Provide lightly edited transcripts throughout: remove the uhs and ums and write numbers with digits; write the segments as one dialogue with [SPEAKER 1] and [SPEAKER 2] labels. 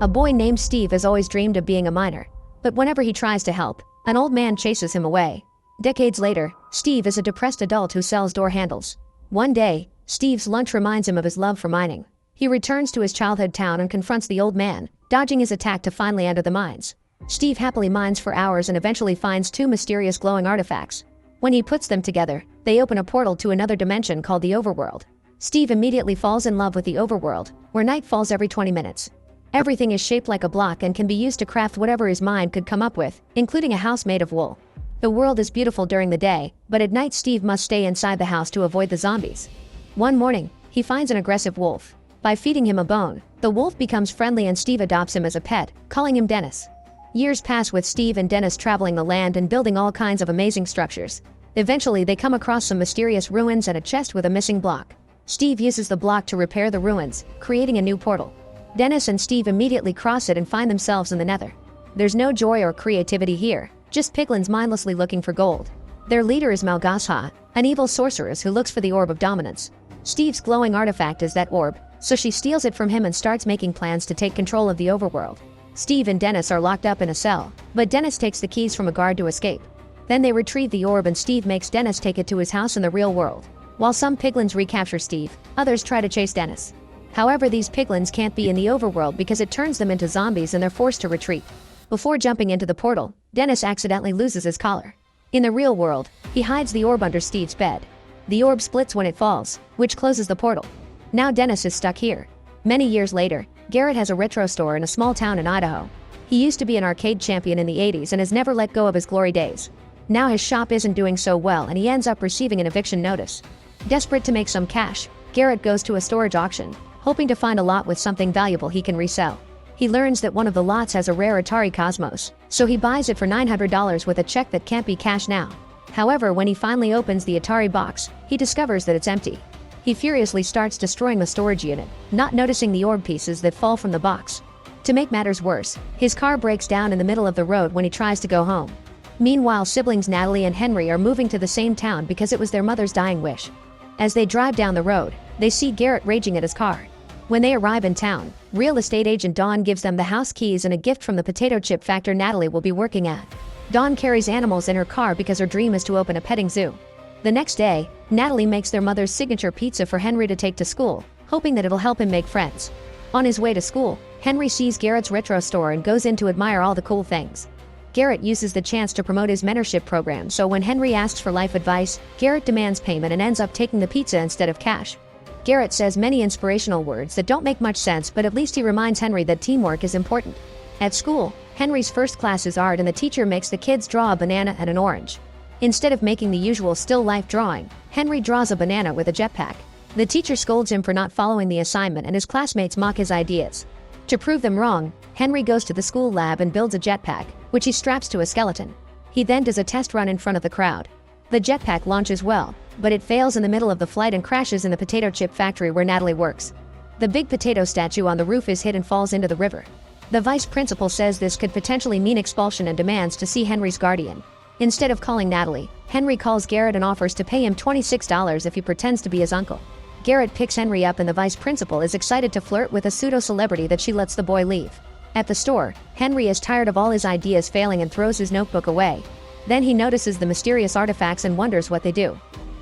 [SPEAKER 1] A boy named Steve has always dreamed of being a miner. But whenever he tries to help, an old man chases him away. Decades later, Steve is a depressed adult who sells door handles. One day, Steve's lunch reminds him of his love for mining. He returns to his childhood town and confronts the old man, dodging his attack to finally enter the mines. Steve happily mines for hours and eventually finds two mysterious glowing artifacts. When he puts them together, they open a portal to another dimension called the Overworld. Steve immediately falls in love with the Overworld, where night falls every 20 minutes. Everything is shaped like a block and can be used to craft whatever his mind could come up with, including a house made of wool. The world is beautiful during the day, but at night Steve must stay inside the house to avoid the zombies. One morning, he finds an aggressive wolf. By feeding him a bone, the wolf becomes friendly and Steve adopts him as a pet, calling him Dennis. Years pass with Steve and Dennis traveling the land and building all kinds of amazing structures. Eventually they come across some mysterious ruins and a chest with a missing block. Steve uses the block to repair the ruins, creating a new portal. Dennis and Steve immediately cross it and find themselves in the Nether. There's no joy or creativity here, just piglins mindlessly looking for gold. Their leader is Malgasha, an evil sorceress who looks for the Orb of Dominance. Steve's glowing artifact is that orb, so she steals it from him and starts making plans to take control of the Overworld. Steve and Dennis are locked up in a cell, but Dennis takes the keys from a guard to escape. Then they retrieve the orb and Steve makes Dennis take it to his house in the real world. While some piglins recapture Steve, others try to chase Dennis. However, these piglins can't be in the Overworld because it turns them into zombies and they're forced to retreat. Before jumping into the portal, Dennis accidentally loses his collar. In the real world, he hides the orb under Steve's bed. The orb splits when it falls, which closes the portal. Now Dennis is stuck here. Many years later, Garrett has a retro store in a small town in Idaho. He used to be an arcade champion in the 80s and has never let go of his glory days. Now his shop isn't doing so well and he ends up receiving an eviction notice. Desperate to make some cash, Garrett goes to a storage auction, hoping to find a lot with something valuable he can resell. He learns that one of the lots has a rare Atari Cosmos, so he buys it for $900 with a check that can't be cashed now. However, when he finally opens the Atari box, he discovers that it's empty. He furiously starts destroying the storage unit, not noticing the orb pieces that fall from the box. To make matters worse, his car breaks down in the middle of the road when he tries to go home. Meanwhile, siblings Natalie and Henry are moving to the same town because it was their mother's dying wish. As they drive down the road, they see Garrett raging at his car. When they arrive in town, real estate agent Dawn gives them the house keys and a gift from the potato chip factory Natalie will be working at. Dawn carries animals in her car because her dream is to open a petting zoo. The next day, Natalie makes their mother's signature pizza for Henry to take to school, hoping that it'll help him make friends. On his way to school, Henry sees Garrett's retro store and goes in to admire all the cool things. Garrett uses the chance to promote his mentorship program, so when Henry asks for life advice, Garrett demands payment and ends up taking the pizza instead of cash. Garrett says many inspirational words that don't make much sense, but at least he reminds Henry that teamwork is important. At school, Henry's first class is art and the teacher makes the kids draw a banana and an orange. Instead of making the usual still life drawing, Henry draws a banana with a jetpack. The teacher scolds him for not following the assignment and his classmates mock his ideas. To prove them wrong, Henry goes to the school lab and builds a jetpack, which he straps to a skeleton. He then does a test run in front of the crowd. The jetpack launches well, but it fails in the middle of the flight and crashes in the potato chip factory where Natalie works. The big potato statue on the roof is hit and falls into the river. The vice principal says this could potentially mean expulsion and demands to see Henry's guardian. Instead of calling Natalie, Henry calls Garrett and offers to pay him $26 if he pretends to be his uncle. Garrett picks Henry up and the vice principal is excited to flirt with a pseudo-celebrity that she lets the boy leave. At the store, Henry is tired of all his ideas failing and throws his notebook away. Then he notices the mysterious artifacts and wonders what they do.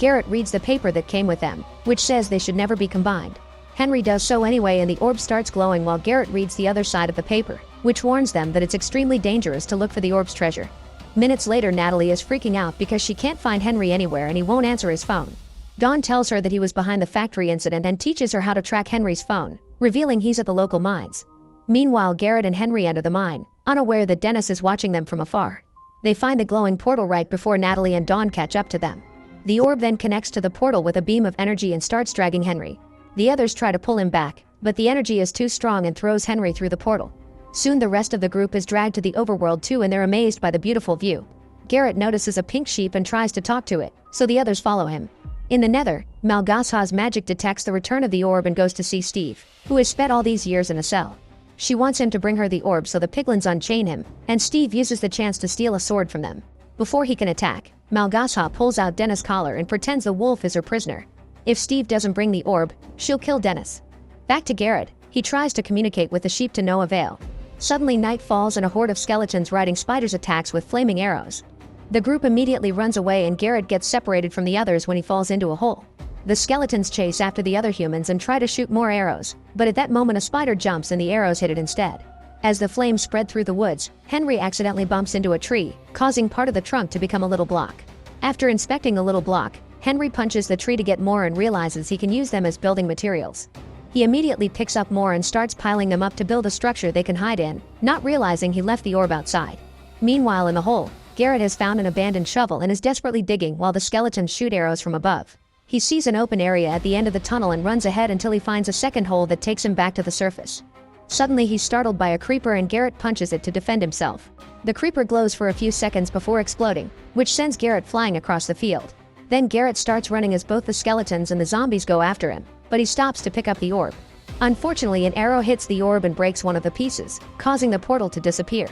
[SPEAKER 1] Garrett reads the paper that came with them, which says they should never be combined. Henry does so anyway and the orb starts glowing while Garrett reads the other side of the paper, which warns them that it's extremely dangerous to look for the orb's treasure. Minutes later, Natalie is freaking out because she can't find Henry anywhere and he won't answer his phone. Dawn tells her that he was behind the factory incident and teaches her how to track Henry's phone, revealing he's at the local mines. Meanwhile, Garrett and Henry enter the mine, unaware that Dennis is watching them from afar. They find the glowing portal right before Natalie and Dawn catch up to them. The orb then connects to the portal with a beam of energy and starts dragging Henry. The others try to pull him back, but the energy is too strong and throws Henry through the portal. Soon the rest of the group is dragged to the Overworld too and they're amazed by the beautiful view. Garrett notices a pink sheep and tries to talk to it, so the others follow him. In the Nether, Malgasha's magic detects the return of the orb and goes to see Steve, who has spent all these years in a cell. She wants him to bring her the orb so the piglins unchain him, and Steve uses the chance to steal a sword from them. Before he can attack, Malgasha pulls out Dennis' collar and pretends the wolf is her prisoner. If Steve doesn't bring the orb, she'll kill Dennis. Back to Garrett, He tries to communicate with the sheep to no avail. Suddenly night falls and a horde of skeletons riding spiders attacks with flaming arrows. The group immediately runs away and Garrett gets separated from the others when he falls into a hole. The skeletons chase after the other humans and try to shoot more arrows, but at that moment a spider jumps and the arrows hit it instead. As the flames spread through the woods, Henry accidentally bumps into a tree, causing part of the trunk to become a little block. After inspecting the little block, Henry punches the tree to get more and realizes he can use them as building materials. He immediately picks up more and starts piling them up to build a structure they can hide in, not realizing he left the orb outside. Meanwhile in the hole, Garrett has found an abandoned shovel and is desperately digging while the skeletons shoot arrows from above. He sees an open area at the end of the tunnel and runs ahead until he finds a second hole that takes him back to the surface. Suddenly he's startled by a creeper and Garrett punches it to defend himself. The creeper glows for a few seconds before exploding, which sends Garrett flying across the field. Then Garrett starts running as both the skeletons and the zombies go after him, but he stops to pick up the orb. Unfortunately, an arrow hits the orb and breaks one of the pieces, causing the portal to disappear.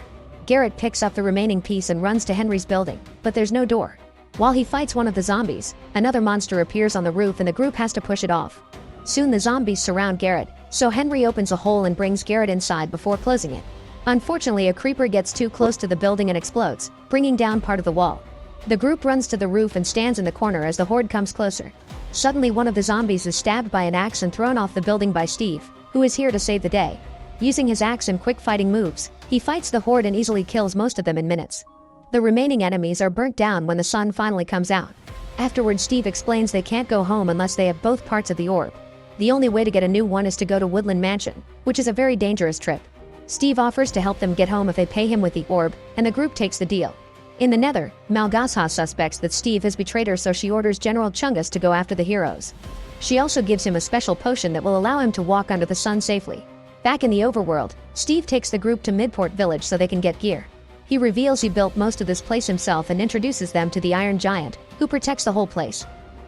[SPEAKER 1] Garrett picks up the remaining piece and runs to Henry's building, but there's no door. While he fights one of the zombies, another monster appears on the roof and the group has to push it off. Soon the zombies surround Garrett, so Henry opens a hole and brings Garrett inside before closing it. Unfortunately, a creeper gets too close to the building and explodes, bringing down part of the wall. The group runs to the roof and stands in the corner as the horde comes closer. Suddenly one of the zombies is stabbed by an axe and thrown off the building by Steve, who is here to save the day. Using his axe and quick fighting moves, he fights the horde and easily kills most of them in minutes. The remaining enemies are burnt down when the sun finally comes out. Afterwards, Steve explains they can't go home unless they have both parts of the orb. The only way to get a new one is to go to Woodland Mansion, which is a very dangerous trip. Steve offers to help them get home if they pay him with the orb, and the group takes the deal. In the Nether, Malgasa suspects that Steve has betrayed her, so she orders General Chungus to go after the heroes. She also gives him a special potion that will allow him to walk under the sun safely. Back in the Overworld, Steve takes the group to Midport Village so they can get gear. He reveals he built most of this place himself and introduces them to the Iron Giant, who protects the whole place.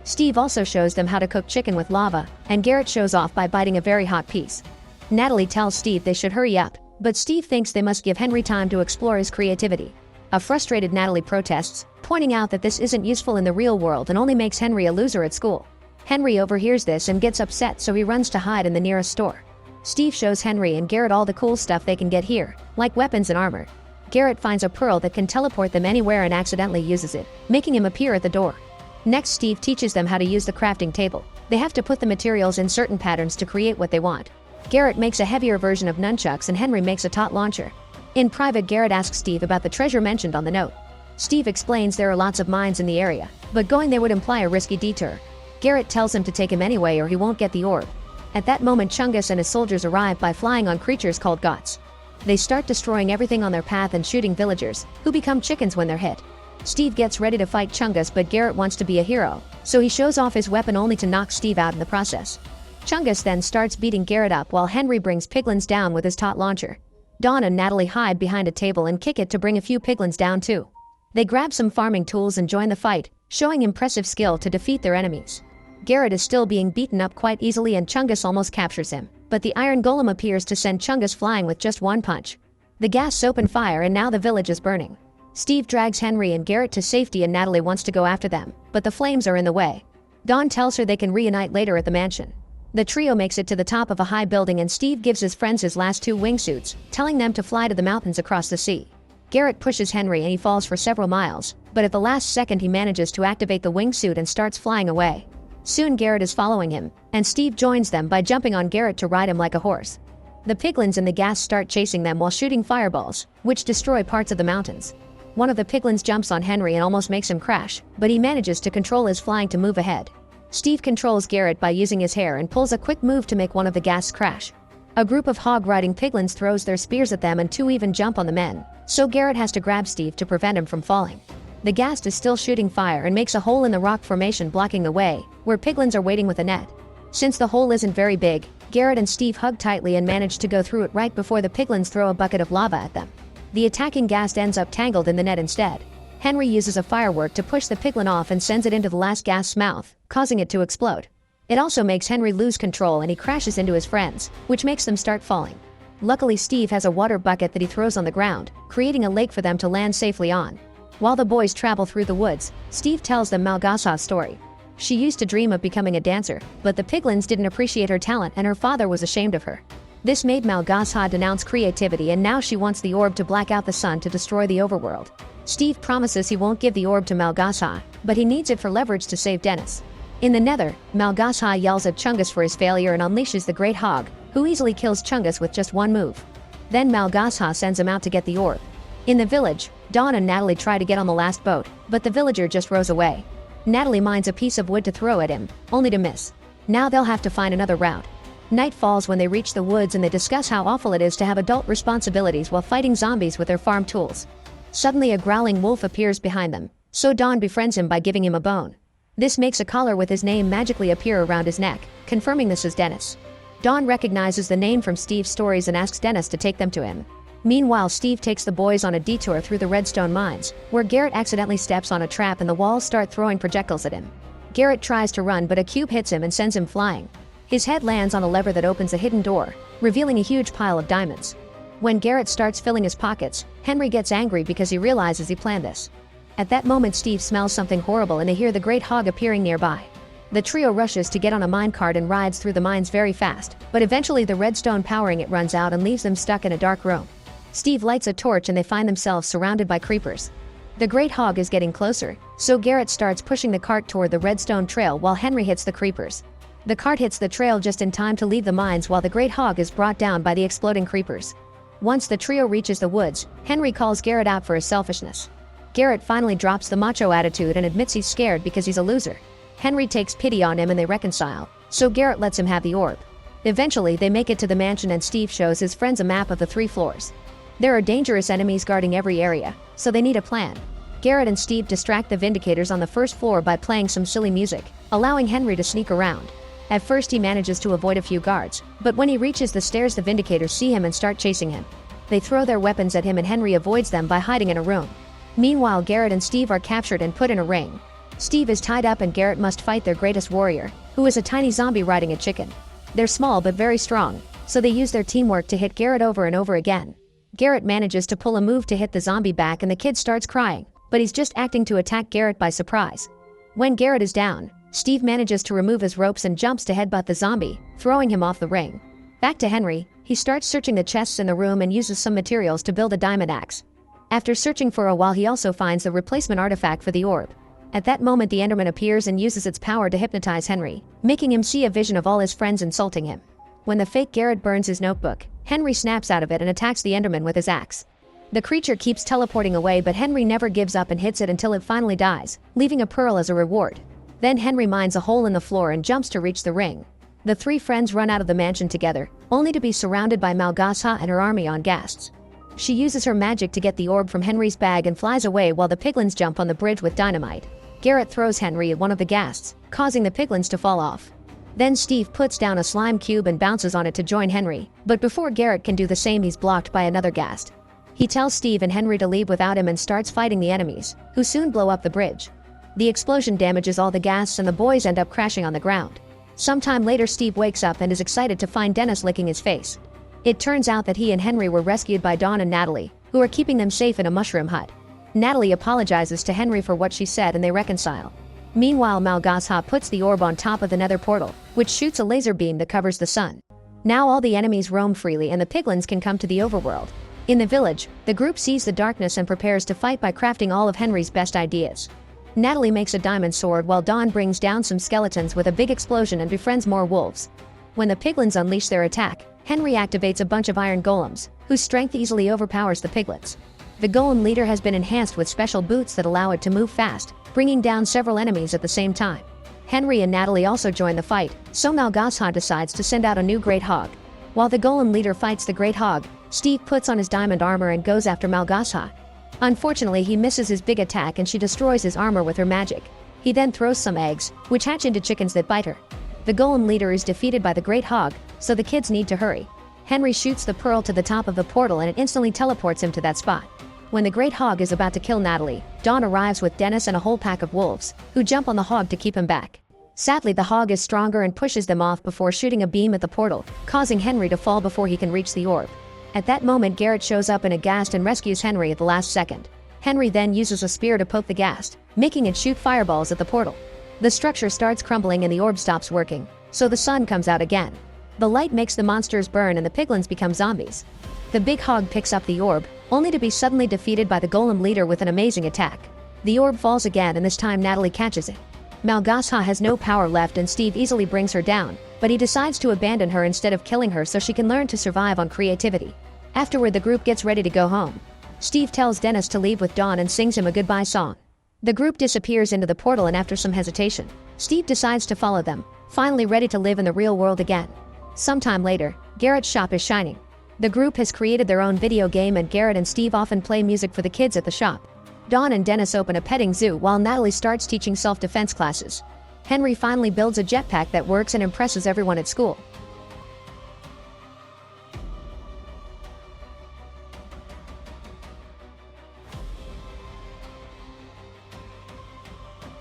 [SPEAKER 1] Steve also shows them how to cook chicken with lava, and Garrett shows off by biting a very hot piece. Natalie tells Steve they should hurry up, but Steve thinks they must give Henry time to explore his creativity. A frustrated Natalie protests, pointing out that this isn't useful in the real world and only makes Henry a loser at school. Henry overhears this and gets upset, so he runs to hide in the nearest store. Steve shows Henry and Garrett all the cool stuff they can get here, like weapons and armor. Garrett finds a pearl that can teleport them anywhere and accidentally uses it, making him appear at the door. Next, Steve teaches them how to use the crafting table. They have to put the materials in certain patterns to create what they want. Garrett makes a heavier version of nunchucks and Henry makes a tot launcher. In private, Garrett asks Steve about the treasure mentioned on the note. Steve explains there are lots of mines in the area, but going there would imply a risky detour. Garrett tells him to take him anyway or he won't get the orb. At that moment, Chungus and his soldiers arrive by flying on creatures called gots. They start destroying everything on their path and shooting villagers, who become chickens when they're hit. Steve gets ready to fight Chungus, but Garrett wants to be a hero, so he shows off his weapon only to knock Steve out in the process. Chungus then starts beating Garrett up while Henry brings piglins down with his tot launcher. Dawn and Natalie hide behind a table and kick it to bring a few piglins down too. They grab some farming tools and join the fight, showing impressive skill to defeat their enemies. Garrett is still being beaten up quite easily and Chungus almost captures him, but the iron golem appears to send Chungus flying with just one punch. The ghasts open fire and now the village is burning. Steve drags Henry and Garrett to safety and Natalie wants to go after them, but the flames are in the way. Dawn tells her they can reunite later at the mansion. The trio makes it to the top of a high building and Steve gives his friends his last two wingsuits, telling them to fly to the mountains across the sea. Garrett pushes Henry and he falls for several miles, but at the last second he manages to activate the wingsuit and starts flying away. Soon Garrett is following him, and Steve joins them by jumping on Garrett to ride him like a horse. The piglins and the ghasts start chasing them while shooting fireballs, which destroy parts of the mountains. One of the piglins jumps on Henry and almost makes him crash, but he manages to control his flying to move ahead. Steve controls Garrett by using his hair and pulls a quick move to make one of the ghasts crash. A group of hog-riding piglins throws their spears at them and two even jump on the men, so Garrett has to grab Steve to prevent him from falling. The ghast is still shooting fire and makes a hole in the rock formation blocking the way, where piglins are waiting with a net. Since the hole isn't very big, Garrett and Steve hug tightly and manage to go through it right before the piglins throw a bucket of lava at them. The attacking ghast ends up tangled in the net instead. Henry uses a firework to push the piglin off and sends it into the last ghast's mouth, causing it to explode. It also makes Henry lose control and he crashes into his friends, which makes them start falling. Luckily, Steve has a water bucket that he throws on the ground, creating a lake for them to land safely on. While the boys travel through the woods, Steve tells them Malgasa's story. She used to dream of becoming a dancer, but the piglins didn't appreciate her talent and her father was ashamed of her. This made Malgasha denounce creativity, and now she wants the orb to black out the sun to destroy the overworld. Steve promises he won't give the orb to Malgasha, but he needs it for leverage to save Dennis. In the Nether, Malgasha yells at Chungus for his failure and unleashes the Great Hog, who easily kills Chungus with just one move. Then Malgasha sends him out to get the orb. In the village, Dawn and Natalie try to get on the last boat, but the villager just rows away. Natalie mines a piece of wood to throw at him, only to miss. Now they'll have to find another route. Night falls when they reach the woods, and they discuss how awful it is to have adult responsibilities while fighting zombies with their farm tools. Suddenly a growling wolf appears behind them, so Dawn befriends him by giving him a bone. This makes a collar with his name magically appear around his neck, confirming this is Dennis. Dawn recognizes the name from Steve's stories and asks Dennis to take them to him. Meanwhile, Steve takes the boys on a detour through the redstone mines, where Garrett accidentally steps on a trap and the walls start throwing projectiles at him. Garrett tries to run, but a cube hits him and sends him flying. His head lands on a lever that opens a hidden door, revealing a huge pile of diamonds. When Garrett starts filling his pockets, Henry gets angry because he realizes he planned this. At that moment, Steve smells something horrible and they hear the Great Hog appearing nearby. The trio rushes to get on a minecart and rides through the mines very fast, but eventually the redstone powering it runs out and leaves them stuck in a dark room. Steve lights a torch and they find themselves surrounded by creepers. The Great Hog is getting closer, so Garrett starts pushing the cart toward the redstone trail while Henry hits the creepers. The cart hits the trail just in time to leave the mines while the Great Hog is brought down by the exploding creepers. Once the trio reaches the woods, Henry calls Garrett out for his selfishness. Garrett finally drops the macho attitude and admits he's scared because he's a loser. Henry takes pity on him and they reconcile, so Garrett lets him have the orb. Eventually, they make it to the mansion and Steve shows his friends a map of the 3 floors. There are dangerous enemies guarding every area, so they need a plan. Garrett and Steve distract the Vindicators on the 1st floor by playing some silly music, allowing Henry to sneak around. At first he manages to avoid a few guards, but when he reaches the stairs the Vindicators see him and start chasing him. They throw their weapons at him and Henry avoids them by hiding in a room. Meanwhile, Garrett and Steve are captured and put in a ring. Steve is tied up and Garrett must fight their greatest warrior, who is a tiny zombie riding a chicken. They're small but very strong, so they use their teamwork to hit Garrett over and over again. Garrett manages to pull a move to hit the zombie back and the kid starts crying, but he's just acting to attack Garrett by surprise. When Garrett is down, Steve manages to remove his ropes and jumps to headbutt the zombie, throwing him off the ring. Back to Henry, he starts searching the chests in the room and uses some materials to build a diamond axe. After searching for a while, he also finds the replacement artifact for the orb. At that moment, the Enderman appears and uses its power to hypnotize Henry, making him see a vision of all his friends insulting him. When the fake Garrett burns his notebook, Henry snaps out of it and attacks the Enderman with his axe. The creature keeps teleporting away, but Henry never gives up and hits it until it finally dies, leaving a pearl as a reward. Then Henry mines a hole in the floor and jumps to reach the ring. The 3 friends run out of the mansion together, only to be surrounded by Malgasha and her army on ghasts. She uses her magic to get the orb from Henry's bag and flies away while the piglins jump on the bridge with dynamite. Garrett throws Henry at one of the ghasts, causing the piglins to fall off. Then Steve puts down a slime cube and bounces on it to join Henry, but before Garrett can do the same, he's blocked by another ghast. He tells Steve and Henry to leave without him and starts fighting the enemies, who soon blow up the bridge. The explosion damages all the ghasts and the boys end up crashing on the ground. Sometime later, Steve wakes up and is excited to find Dennis licking his face. It turns out that he and Henry were rescued by Dawn and Natalie, who are keeping them safe in a mushroom hut. Natalie apologizes to Henry for what she said and they reconcile. Meanwhile, Malgasha puts the orb on top of the nether portal, which shoots a laser beam that covers the sun. Now all the enemies roam freely and the piglins can come to the overworld. In the village, the group sees the darkness and prepares to fight by crafting all of Henry's best ideas. Natalie makes a diamond sword while Dawn brings down some skeletons with a big explosion and befriends more wolves. When the piglins unleash their attack, Henry activates a bunch of iron golems, whose strength easily overpowers the piglets. The golem leader has been enhanced with special boots that allow it to move fast, bringing down several enemies at the same time. Henry and Natalie also join the fight, so Malgasha decides to send out a new Great Hog. While the golem leader fights the Great Hog, Steve puts on his diamond armor and goes after Malgasha. Unfortunately, he misses his big attack and she destroys his armor with her magic. He then throws some eggs, which hatch into chickens that bite her. The golem leader is defeated by the Great Hog, so the kids need to hurry. Henry shoots the pearl to the top of the portal and it instantly teleports him to that spot. When the Great Hog is about to kill Natalie, Dawn arrives with Dennis and a whole pack of wolves, who jump on the hog to keep him back. Sadly, the hog is stronger and pushes them off before shooting a beam at the portal, causing Henry to fall before he can reach the orb. At that moment, Garrett shows up in a ghast and rescues Henry at the last second. Henry then uses a spear to poke the ghast, making it shoot fireballs at the portal. The structure starts crumbling and the orb stops working, so the sun comes out again. The light makes the monsters burn and the piglins become zombies. The big hog picks up the orb, only to be suddenly defeated by the golem leader with an amazing attack. The orb falls again and this time Natalie catches it. Malgasha has no power left and Steve easily brings her down, but he decides to abandon her instead of killing her so she can learn to survive on creativity. Afterward, the group gets ready to go home. Steve tells Dennis to leave with Dawn and sings him a goodbye song. The group disappears into the portal and after some hesitation, Steve decides to follow them, finally ready to live in the real world again. Sometime later, Garrett's shop is shining. The group has created their own video game and Garrett and Steve often play music for the kids at the shop. Dawn and Dennis open a petting zoo while Natalie starts teaching self-defense classes. Henry finally builds a jetpack that works and impresses everyone at school.